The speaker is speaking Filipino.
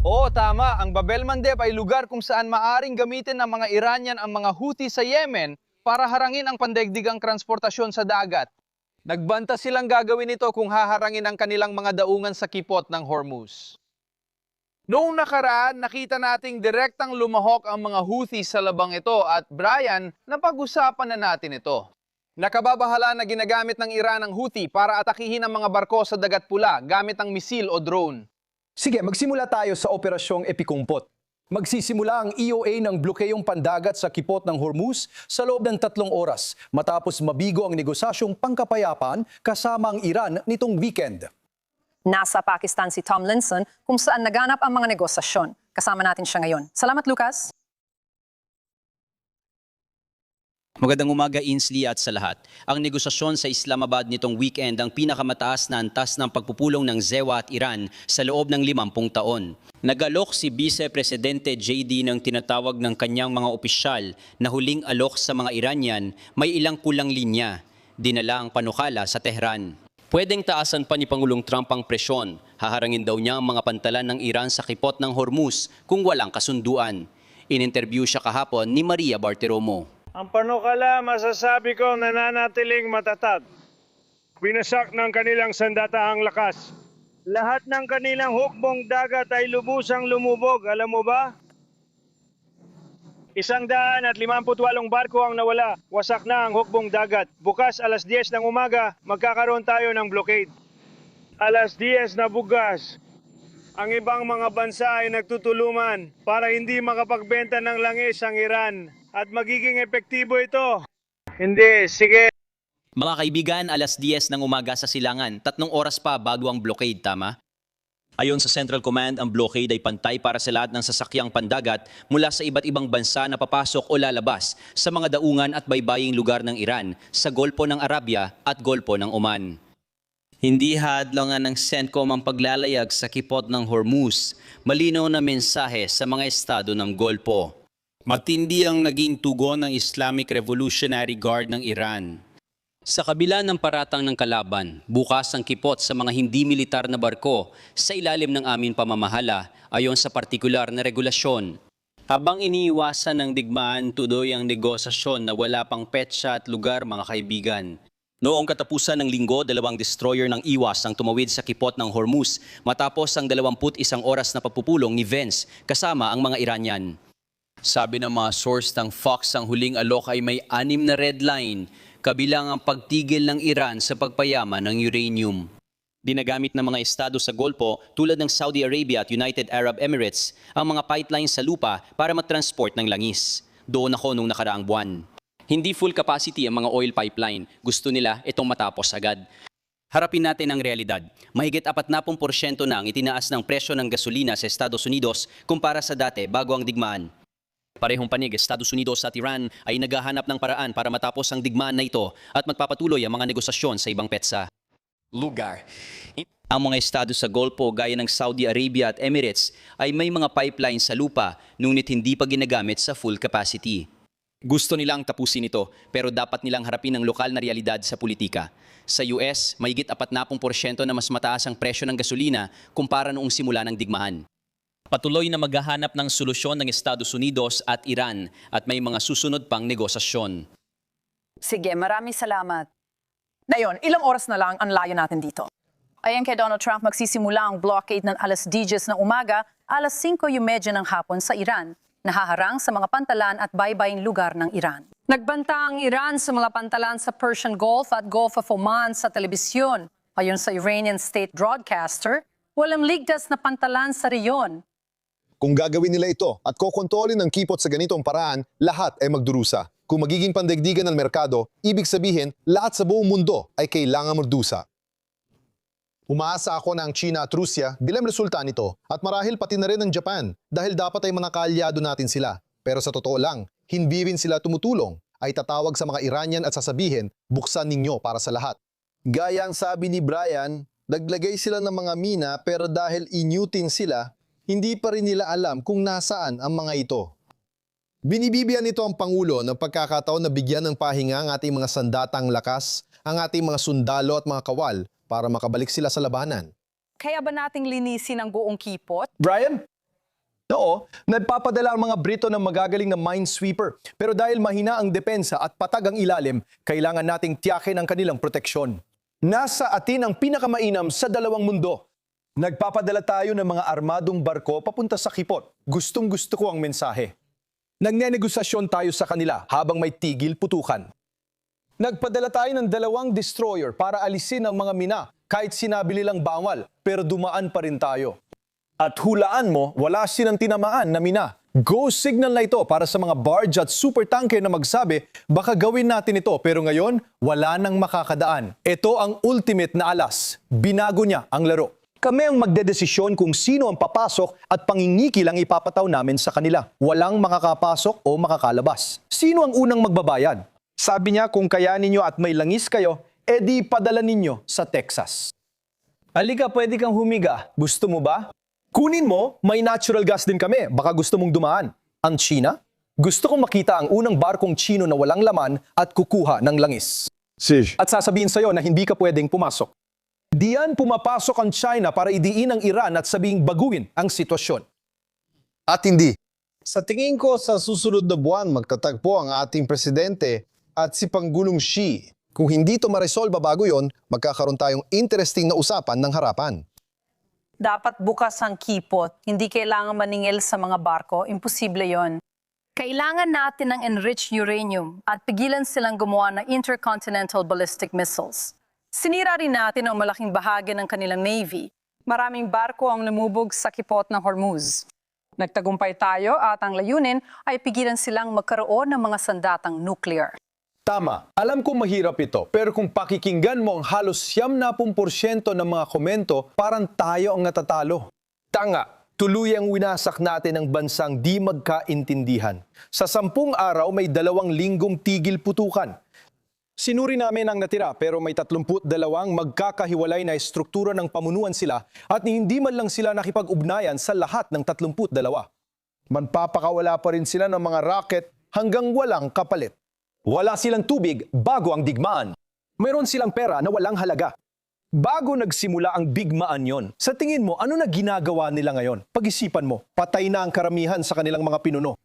Oo, tama. Ang Bab el-Mandeb ay lugar kung saan maaring gamitin ng mga Iranian ang mga Houthi sa Yemen para harangin ang pandaigdigang transportasyon sa dagat. Nagbanta silang gagawin ito kung haharangin ang kanilang mga daungan sa kipot ng Hormuz. Noong nakaraan, nakita nating direktang lumahok ang mga Houthi sa labang ito at Brian, napag-usapan na natin ito. Nakababahala na ginagamit ng Iran ang Houthi para atakihin ang mga barko sa Dagat Pula gamit ang misil o drone. Sige, magsimula tayo sa Operasyong Epikumpot. Magsisimula ang EOA ng blokeyong pandagat sa kipot ng Hormuz sa loob ng 3 oras matapos mabigo ang negosasyong pangkapayapaan kasama ang Iran nitong weekend. Nasa Pakistan si Tomlinson kung saan naganap ang mga negosasyon. Kasama natin siya ngayon. Salamat, Lucas. Magandang umaga, Inslee, at sa lahat. Ang negosasyon sa Islamabad nitong weekend ang pinakamataas na antas ng pagpupulong ng ZEWA at Iran sa loob ng 50 taon. Nagalok si Vice Presidente JD ng tinatawag ng kanyang mga opisyal na huling alok sa mga Iranian, may ilang kulang linya. Dinala ang panukala sa Tehran. Pwedeng taasan pa ni Pangulong Trump ang presyon. Haharangin daw niya ang mga pantalan ng Iran sa kipot ng Hormuz kung walang kasunduan. In-interview siya kahapon ni Maria Bartiromo. Ang panukala, masasabi ko nananatiling matatag. Binasak ng kanilang sandatahang lakas. Lahat ng kanilang hukbong dagat ay lubusang lumubog, alam mo ba? 158 barko ang nawala, wasak na ang hukbong dagat. Bukas alas 10 ng umaga, magkakaroon tayo ng blockade. Alas 10 na bugas. Ang ibang mga bansa ay nagtutulungan para hindi makapagbenta ng langis ang Iran. At magiging epektibo ito. Hindi, sige. Mga kaibigan, alas 10 ng umaga sa Silangan, 3 oras pa bago ang blockade, tama? Ayon sa Central Command, ang blockade ay pantay para sa lahat ng sasakyang pandagat mula sa iba't ibang bansa na papasok o lalabas sa mga daungan at baybaying lugar ng Iran, sa Golpo ng Arabia at Golpo ng Oman. Hindi hadlangan ng CENTCOM ang paglalayag sa kipot ng Hormuz, malinaw na mensahe sa mga estado ng Golpo. Matindi ang naging tugon ng Islamic Revolutionary Guard ng Iran. Sa kabila ng paratang ng kalaban, bukas ang kipot sa mga hindi militar na barko sa ilalim ng aming pamamahala ayon sa partikular na regulasyon. Habang iniiwasan ng digmaan, tuloy ang negosasyon na wala pang petsa at lugar, mga kaibigan. Noong katapusan ng linggo, 2 destroyer ng Iwas ang tumawid sa kipot ng Hormuz matapos ang 21 oras na pagpupulong ni Vance kasama ang mga Iranian. Sabi ng mga source ng Fox, ang huling alok ay may 6 na red line, kabilang ang pagtigil ng Iran sa pagpayaman ng uranium. Dinagamit ng mga estado sa Golpo tulad ng Saudi Arabia at United Arab Emirates ang mga pipelines sa lupa para matransport ng langis. Doon ako nung nakaraang buwan. Hindi full capacity ang mga oil pipeline. Gusto nila itong matapos agad. Harapin natin ang realidad. Mahigit 40% na ang itinaas ng presyo ng gasolina sa Estados Unidos kumpara sa dati bago ang digmaan. Parehong panig, Estados Unidos at Iran ay naghahanap ng paraan para matapos ang digmaan na ito at magpapatuloy ang mga negosasyon sa ibang petsa. Lugar. Ang mga estado sa Golpo gaya ng Saudi Arabia at Emirates ay may mga pipeline sa lupa ngunit hindi pa ginagamit sa full capacity. Gusto nilang tapusin ito pero dapat nilang harapin ang lokal na realidad sa politika. Sa US, mahigit 40% na mas mataas ang presyo ng gasolina kumpara noong simula ng digmaan. Patuloy na maghahanap ng solusyon ng Estados Unidos at Iran at may mga susunod pang negosasyon. Sige, maraming salamat. Ngayon, ilang oras na lang ang layo natin dito. Ayon kay Donald Trump, magsisimula ang blockade ng alas 10 ng umaga, alas 5:30 ng hapon sa Iran, nahaharang sa mga pantalan at baybaying lugar ng Iran. Nagbanta ang Iran sa mga pantalan sa Persian Gulf at Gulf of Oman sa telebisyon. Ayon sa Iranian state broadcaster, walang ligtas na pantalan sa riyon. Kung gagawin nila ito at kokontrolin ng kipot sa ganitong paraan, lahat ay magdurusa. Kung magiging pandaigdigan ng merkado, ibig sabihin lahat sa buong mundo ay kailangan magdusa. Umaasa ako na ang China at Rusya bilang resulta nito at marahil pati na rin ang Japan dahil dapat ay mga kaalyado natin sila. Pero sa totoo lang, hindi rin sila tumutulong. Ay tatawag sa mga Iranian at sasabihin, buksan ninyo para sa lahat. Gaya ang sabi ni Brian, naglagay sila ng mga mina pero dahil inyutin sila, hindi pa rin nila alam kung nasaan ang mga ito. Binibibigyan nito ang Pangulo ng pagkakataon na bigyan ng pahinga ang ating mga sandatang lakas, ang ating mga sundalo at mga kawal para makabalik sila sa labanan. Kaya ba nating linisin ang buong kipot? Brian, Oo, nagpapadala ang mga Brito ng magagaling na minesweeper. Pero dahil mahina ang depensa at patag ang ilalim, kailangan nating tiyakin ang kanilang proteksyon. Nasa atin ang pinakamainam sa dalawang mundo. Nagpapadala tayo ng mga armadong barko papunta sa Kipot. Gustong-gusto ko ang mensahe. Nagnenegosasyon tayo sa kanila habang may tigil putukan. Nagpadala tayo ng 2 destroyer para alisin ang mga mina kahit sinabi nilang bawal, pero dumaan pa rin tayo. At hulaan mo, wala silang tinamaan na mina. Go signal na ito para sa mga barge at supertanker na magsabi, baka gawin natin ito pero ngayon, wala nang makakadaan. Ito ang ultimate na alas. Binago niya ang laro. Kami ang magdedesisyon kung sino ang papasok at pangingikil ang ipapataw namin sa kanila. Walang makakapasok o makakalabas. Sino ang unang magbabayad? Sabi niya kung kaya ninyo at may langis kayo, edi padala ninyo sa Texas. Halika, pwede kang humiga. Gusto mo ba? Kunin mo, may natural gas din kami. Baka gusto mong dumaan. Ang China? Gusto kong makita ang unang barkong Chino na walang laman at kukuha ng langis. At sasabihin sa'yo na hindi ka pwedeng pumasok. Diyan pumapasok ang China para idiin ang Iran at sabihing baguhin ang sitwasyon. At hindi. Sa tingin ko sa susunod na buwan magtatagpo ang ating presidente at si Pangulong Xi. Kung hindi ito maresolba bago yon, magkakaroon tayong interesting na usapan ng harapan. Dapat bukas ang kipot. Hindi kailangan maningil sa mga barko. Imposible yon. Kailangan natin ng enriched uranium at pigilan silang gumawa ng intercontinental ballistic missiles. Sinira rin natin ang malaking bahagi ng kanilang navy. Maraming barko ang lumubog sa kipot ng Hormuz. Nagtagumpay tayo at ang layunin ay pigilan silang magkaroon ng mga sandatang nuclear. Tama, alam ko mahirap ito, pero kung pakikinggan mo ang halos 70% ng mga komento, parang tayo ang natatalo. Tanga, tuluyang winasak natin ang bansang di magkaintindihan. Sa 10 araw may 2 linggong tigil putukan. Sinuri namin ang natira pero may 32 magkakahiwalay na estruktura ng pamunuan sila at hindi man lang sila nakipag-ugnayan sa lahat ng 32. Manpapakawala pa rin sila ng mga racket hanggang walang kapalit. Wala silang tubig bago ang digmaan. Mayroon silang pera na walang halaga. Bago nagsimula ang digmaan yon, sa tingin mo, ano na ginagawa nila ngayon? Pag-isipan mo, patay na ang karamihan sa kanilang mga pinuno.